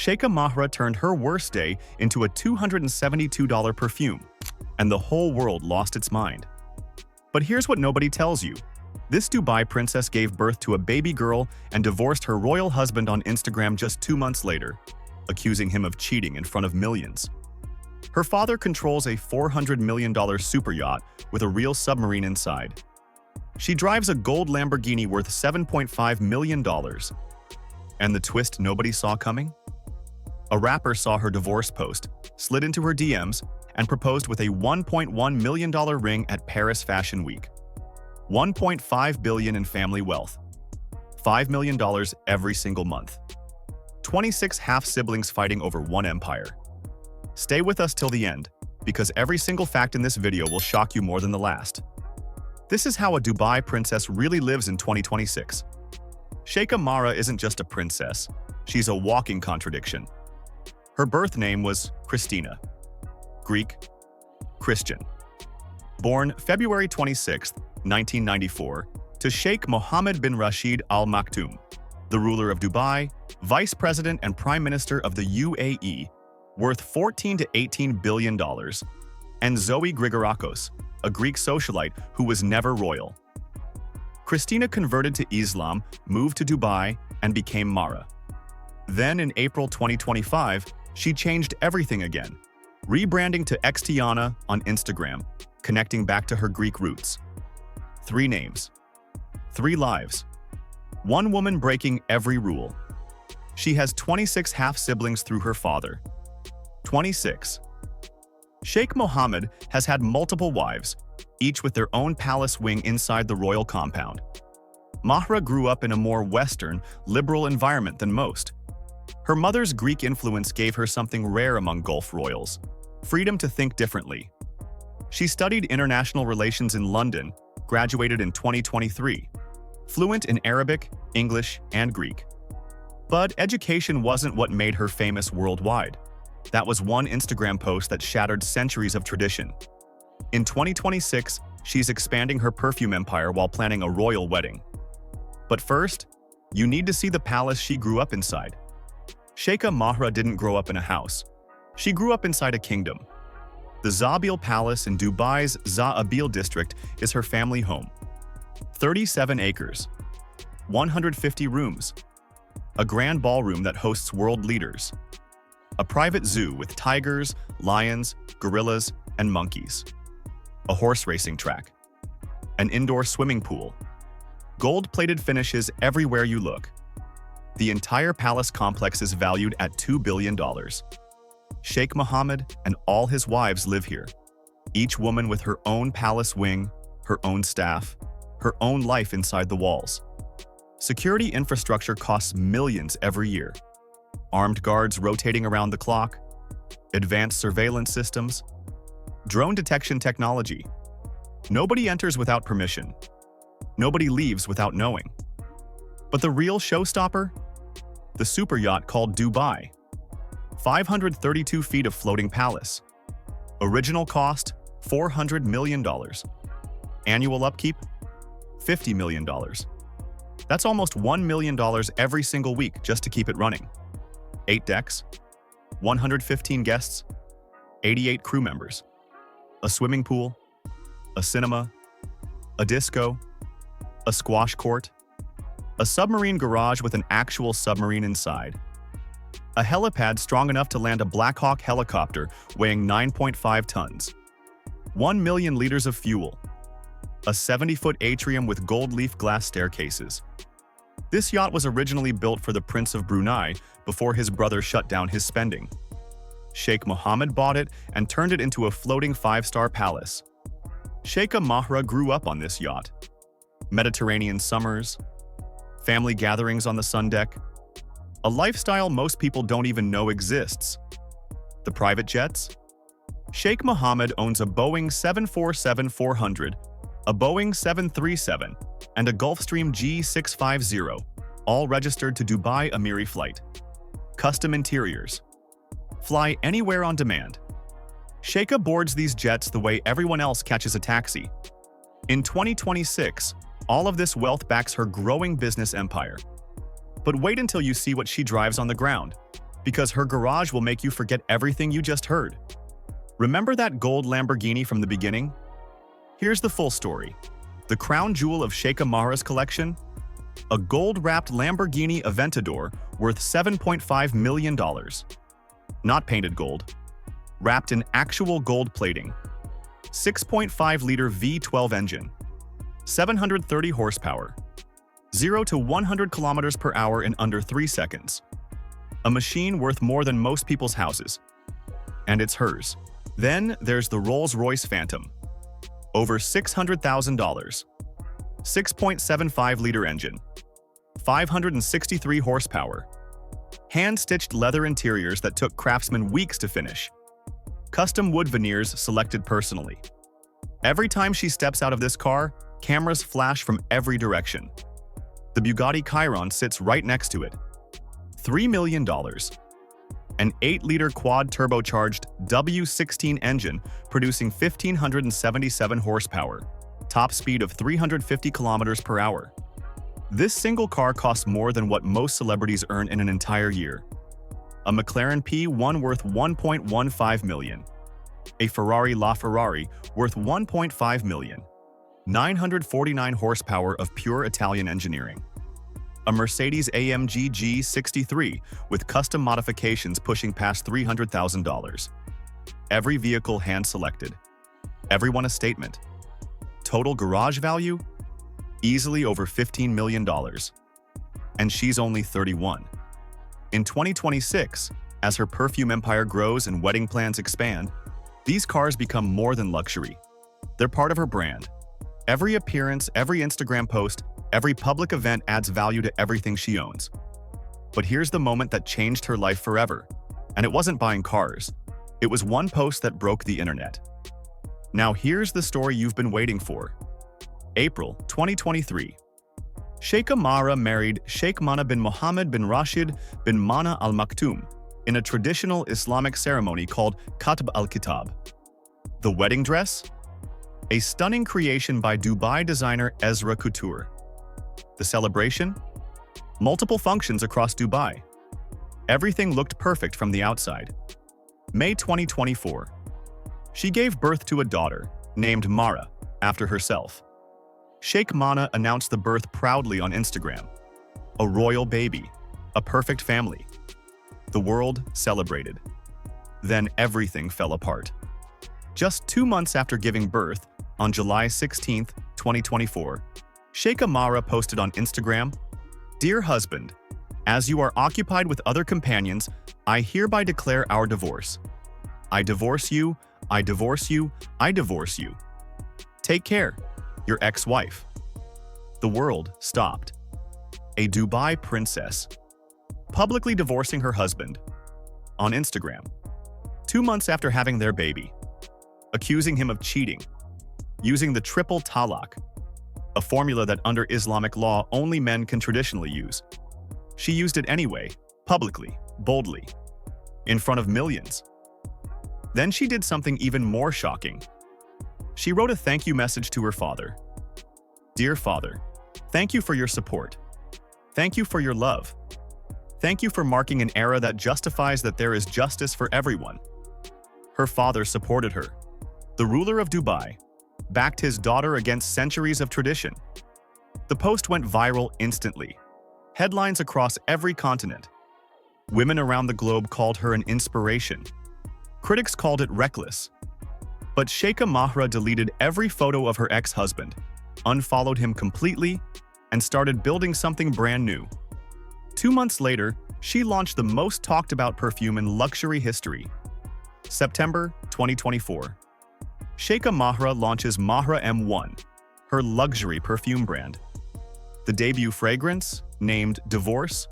Sheikha Mahra turned her worst day into a $272 perfume, and the whole world lost its mind. But here's what nobody tells you. This Dubai princess gave birth to a baby girl and divorced her royal husband on Instagram just 2 months later, accusing him of cheating in front of millions. Her father controls a $400 million super yacht with a real submarine inside. She drives a gold Lamborghini worth $7.5 million. And the twist nobody saw coming? A rapper saw her divorce post, slid into her DMs, and proposed with a $1.1 million ring at Paris Fashion Week. $1.5 billion in family wealth. $5 million every single month. 26 half-siblings fighting over one empire. Stay with us till the end, because every single fact in this video will shock you more than the last. This is how a Dubai princess really lives in 2026. Sheikha Mahra isn't just a princess, she's a walking contradiction. Her birth name was Christina. Greek, Christian. Born February 26, 1994, to Sheikh Mohammed bin Rashid Al Maktoum, the ruler of Dubai, vice president and prime minister of the UAE, worth $14 to $18 billion, and Zoe Grigorakos, a Greek socialite who was never royal. Christina converted to Islam, moved to Dubai, and became Mahra. Then in April 2025, she changed everything again, rebranding to Xtiana on Instagram, connecting back to her Greek roots. 3 names. 3 lives. 1 woman breaking every rule. She has 26 half-siblings through her father. 26. Sheikh Mohammed has had multiple wives, each with their own palace wing inside the royal compound. Mahra grew up in a more Western, liberal environment than most. Her mother's Greek influence gave her something rare among Gulf royals: freedom to think differently. She studied international relations in London, graduated in 2023, fluent in Arabic, English, and Greek. But education wasn't what made her famous worldwide. That was one Instagram post that shattered centuries of tradition. In 2026, she's expanding her perfume empire while planning a royal wedding. But first, you need to see the palace she grew up inside. Sheikha Mahra didn't grow up in a house. She grew up inside a kingdom. The Zabil Palace in Dubai's Zabil district is her family home. 37 acres, 150 rooms, a grand ballroom that hosts world leaders, a private zoo with tigers, lions, gorillas, and monkeys, a horse racing track, an indoor swimming pool, gold-plated finishes everywhere you look. The entire palace complex is valued at $2 billion. Sheikh Mohammed and all his wives live here, each woman with her own palace wing, her own staff, her own life inside the walls. Security infrastructure costs millions every year. Armed guards rotating around the clock, advanced surveillance systems, drone detection technology. Nobody enters without permission. Nobody leaves without knowing. But the real showstopper? The super yacht called Dubai. 532 feet of floating palace. Original cost, $400 million. Annual upkeep, $50 million. That's almost $1 million every single week just to keep it running. 8 decks, 115 guests, 88 crew members, a swimming pool, a cinema, a disco, a squash court, a submarine garage with an actual submarine inside, a helipad strong enough to land a Black Hawk helicopter weighing 9.5 tons, 1 million liters of fuel, a 70-foot atrium with gold leaf glass staircases. This yacht was originally built for the Prince of Brunei before his brother shut down his spending. Sheikh Mohammed bought it and turned it into a floating 5-star palace. Sheikha Mahra grew up on this yacht. Mediterranean summers, family gatherings on the sun deck, a lifestyle most people don't even know exists. The private jets? Sheikh Mohammed owns a Boeing 747-400, a Boeing 737, and a Gulfstream G650, all registered to Dubai Emiri Flight. Custom interiors. Fly anywhere on demand. Sheikha boards these jets the way everyone else catches a taxi. In 2026, all of this wealth backs her growing business empire. But wait until you see what she drives on the ground. Because her garage will make you forget everything you just heard. Remember that gold Lamborghini from the beginning? Here's the full story. The crown jewel of Sheikha Mahra's collection? A gold-wrapped Lamborghini Aventador worth $7.5 million. Not painted gold. Wrapped in actual gold plating. 6.5-liter V12 engine. 730 horsepower. 0 to 100 kilometers per hour in under 3 seconds. A machine worth more than most people's houses. And it's hers. Then there's the Rolls-Royce Phantom. Over $600,000. 6.75-liter engine. 563 horsepower. Hand-stitched leather interiors that took craftsmen weeks to finish. Custom wood veneers selected personally. Every time she steps out of this car, cameras flash from every direction. The Bugatti Chiron sits right next to it. $3 million. An 8-liter quad-turbocharged W16 engine producing 1,577 horsepower. Top speed of 350 kilometers per hour. This single car costs more than what most celebrities earn in an entire year. A McLaren P1 worth $1.15 million. A Ferrari LaFerrari worth $1.5 million. 949 horsepower of pure Italian engineering. A Mercedes AMG G63 with custom modifications pushing past $300,000. Every vehicle hand-selected. Every one a statement. Total garage value? Easily over $15 million. And she's only 31. In 2026, as her perfume empire grows and wedding plans expand, these cars become more than luxury. They're part of her brand. Every appearance, every Instagram post, every public event adds value to everything she owns. But here's the moment that changed her life forever. And it wasn't buying cars. It was one post that broke the internet. Now here's the story you've been waiting for. April 2023. Sheikha Mahra married Sheikh Mana bin Mohammed bin Rashid bin Mana Al Maktoum in a traditional Islamic ceremony called Katb al-Kitab. The wedding dress? A stunning creation by Dubai designer Ezra Couture. The celebration? Multiple functions across Dubai. Everything looked perfect from the outside. May 2024. She gave birth to a daughter, named Mahra, after herself. Sheikh Mana announced the birth proudly on Instagram. A royal baby. A perfect family. The world celebrated. Then everything fell apart. Just 2 months after giving birth, on July 16, 2024, Sheikha Mahra posted on Instagram, "Dear husband, as you are occupied with other companions, I hereby declare our divorce. I divorce you, I divorce you, I divorce you. Take care, your ex-wife." The world stopped. A Dubai princess, publicly divorcing her husband, on Instagram, 2 months after having their baby, accusing him of cheating, using the triple talaq, a formula that under Islamic law only men can traditionally use. She used it anyway, publicly, boldly, in front of millions. Then she did something even more shocking. She wrote a thank you message to her father. "Dear father, thank you for your support. Thank you for your love. Thank you for marking an era that justifies that there is justice for everyone." Her father supported her. The ruler of Dubai backed his daughter against centuries of tradition. The post went viral instantly. Headlines across every continent. Women around the globe called her an inspiration. Critics called it reckless. But Sheikha Mahra deleted every photo of her ex-husband, unfollowed him completely, and started building something brand new. 2 months later, she launched the most talked about perfume in luxury history. September 2024. Sheikha Mahra launches Mahra M1, her luxury perfume brand. The debut fragrance, named Divorce,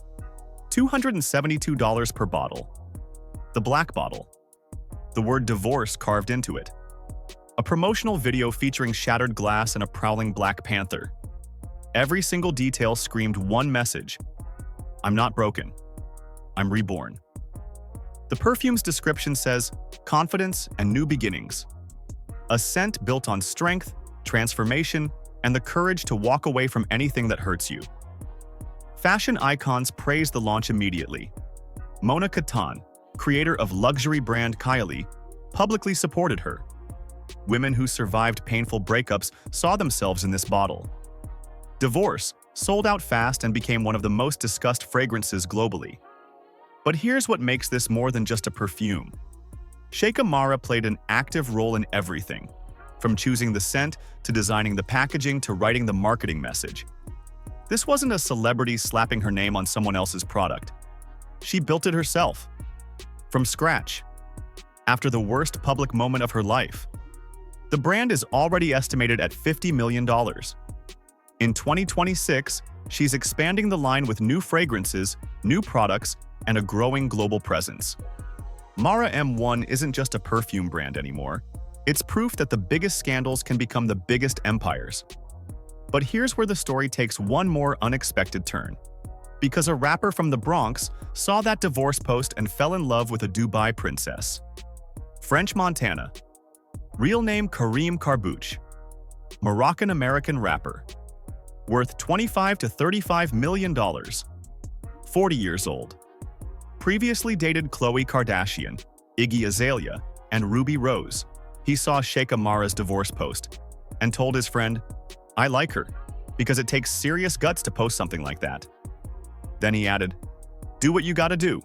$272 per bottle. The black bottle. The word divorce carved into it. A promotional video featuring shattered glass and a prowling black panther. Every single detail screamed one message: "I'm not broken. I'm reborn." The perfume's description says, "Confidence and new beginnings." A scent built on strength, transformation, and the courage to walk away from anything that hurts you. Fashion icons praised the launch immediately. Mona Katan, creator of luxury brand Kylie, publicly supported her. Women who survived painful breakups saw themselves in this bottle. Divorce sold out fast and became one of the most discussed fragrances globally. But here's what makes this more than just a perfume. Sheikha Mahra played an active role in everything, from choosing the scent to designing the packaging to writing the marketing message. This wasn't a celebrity slapping her name on someone else's product. She built it herself, from scratch, after the worst public moment of her life. The brand is already estimated at $50 million. In 2026, she's expanding the line with new fragrances, new products, and a growing global presence. Mahra M1 isn't just a perfume brand anymore. It's proof that the biggest scandals can become the biggest empires. But here's where the story takes one more unexpected turn. Because a rapper from the Bronx saw that divorce post and fell in love with a Dubai princess. French Montana. Real name Kareem Karbouch. Moroccan-American rapper. Worth $25 to $35 million. 40 years old. Previously dated Khloe Kardashian, Iggy Azalea, and Ruby Rose. He saw Sheikha Mahra's divorce post and told his friend, "I like her," because it takes serious guts to post something like that. Then he added, "Do what you gotta do."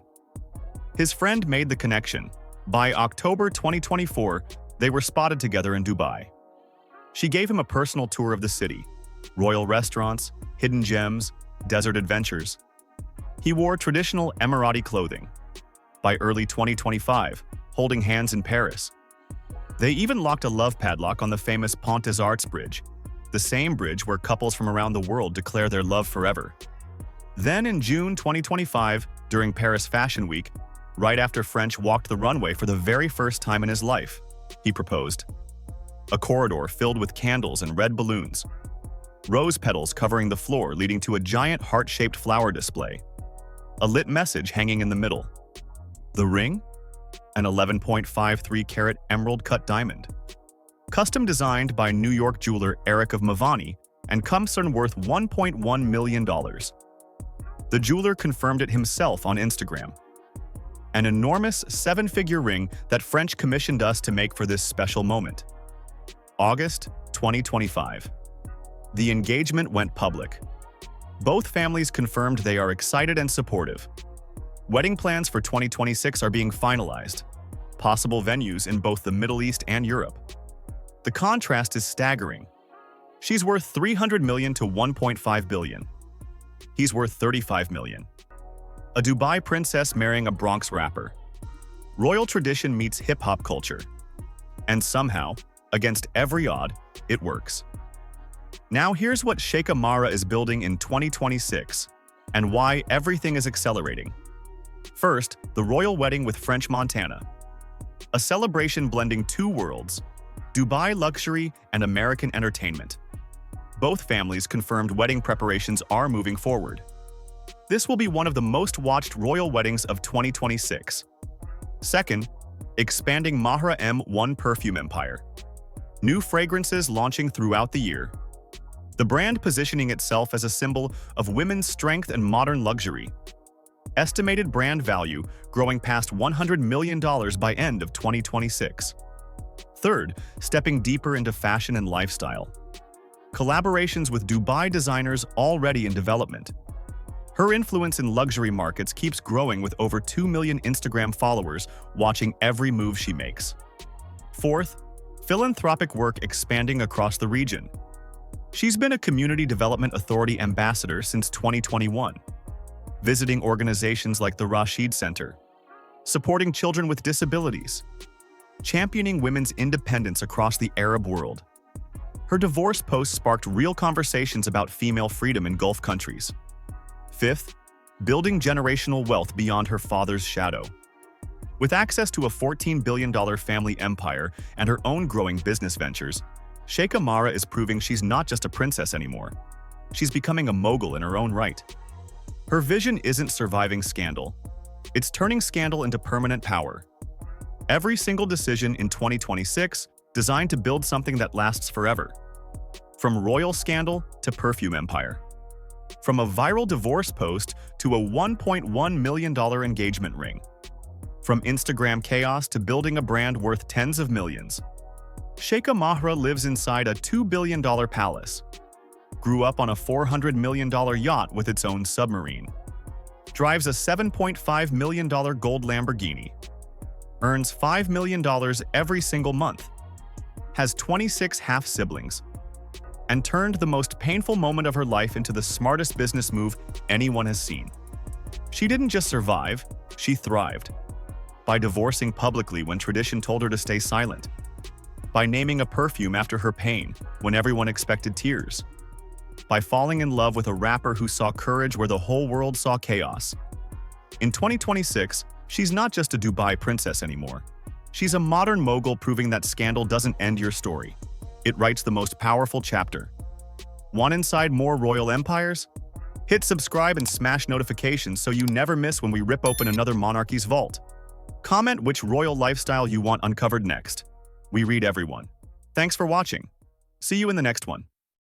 His friend made the connection. By October 2024, they were spotted together in Dubai. She gave him a personal tour of the city, royal restaurants, hidden gems, desert adventures. He wore traditional Emirati clothing. By early 2025, holding hands in Paris. They even locked a love padlock on the famous Pont des Arts Bridge, the same bridge where couples from around the world declare their love forever. Then in June 2025, during Paris Fashion Week, right after French walked the runway for the very first time in his life, he proposed. A corridor filled with candles and red balloons. Rose petals covering the floor leading to a giant heart-shaped flower display. A lit message hanging in the middle. The ring? An 11.53-carat emerald-cut diamond. Custom designed by New York jeweler Eric of Mavani and comes worth $1.1 million. The jeweler confirmed it himself on Instagram. An enormous 7-figure ring that French commissioned us to make for this special moment. August 2025. The engagement went public. Both families confirmed they are excited and supportive. Wedding plans for 2026 are being finalized. Possible venues in both the Middle East and Europe. The contrast is staggering. She's worth $300 million to $1.5 billion. He's worth $35 million. A Dubai princess marrying a Bronx rapper. Royal tradition meets hip-hop culture. And somehow, against every odd, it works. Now here's what Sheikha Mahra is building in 2026, and why everything is accelerating. First, the royal wedding with French Montana. A celebration blending two worlds, Dubai luxury and American entertainment. Both families confirmed wedding preparations are moving forward. This will be one of the most watched royal weddings of 2026. Second, expanding Mahra M1 perfume empire. New fragrances launching throughout the year. The brand positioning itself as a symbol of women's strength and modern luxury. Estimated brand value growing past $100 million by end of 2026. Third, stepping deeper into fashion and lifestyle. Collaborations with Dubai designers already in development. Her influence in luxury markets keeps growing with over 2 million Instagram followers watching every move she makes. Fourth, philanthropic work expanding across the region. She's been a Community Development Authority ambassador since 2021, visiting organizations like the Rashid Center, supporting children with disabilities, championing women's independence across the Arab world. Her divorce post sparked real conversations about female freedom in Gulf countries. Fifth, building generational wealth beyond her father's shadow. With access to a $14 billion family empire and her own growing business ventures, Sheikha Mahra is proving she's not just a princess anymore. She's becoming a mogul in her own right. Her vision isn't surviving scandal. It's turning scandal into permanent power. Every single decision in 2026 designed to build something that lasts forever. From royal scandal to perfume empire. From a viral divorce post to a $1.1 million engagement ring. From Instagram chaos to building a brand worth tens of millions. Sheikha Mahra lives inside a $2 billion palace. Grew up on a $400 million yacht with its own submarine. Drives a $7.5 million gold Lamborghini. Earns $5 million every single month. Has 26 half-siblings. And turned the most painful moment of her life into the smartest business move anyone has seen. She didn't just survive, she thrived. By divorcing publicly when tradition told her to stay silent. By naming a perfume after her pain when everyone expected tears. By falling in love with a rapper who saw courage where the whole world saw chaos. In 2026, she's not just a Dubai princess anymore. She's a modern mogul proving that scandal doesn't end your story. It writes the most powerful chapter. Want inside more royal empires? Hit subscribe and smash notifications so you never miss when we rip open another monarchy's vault. Comment which royal lifestyle you want uncovered next. We read everyone. Thanks for watching. See you in the next one.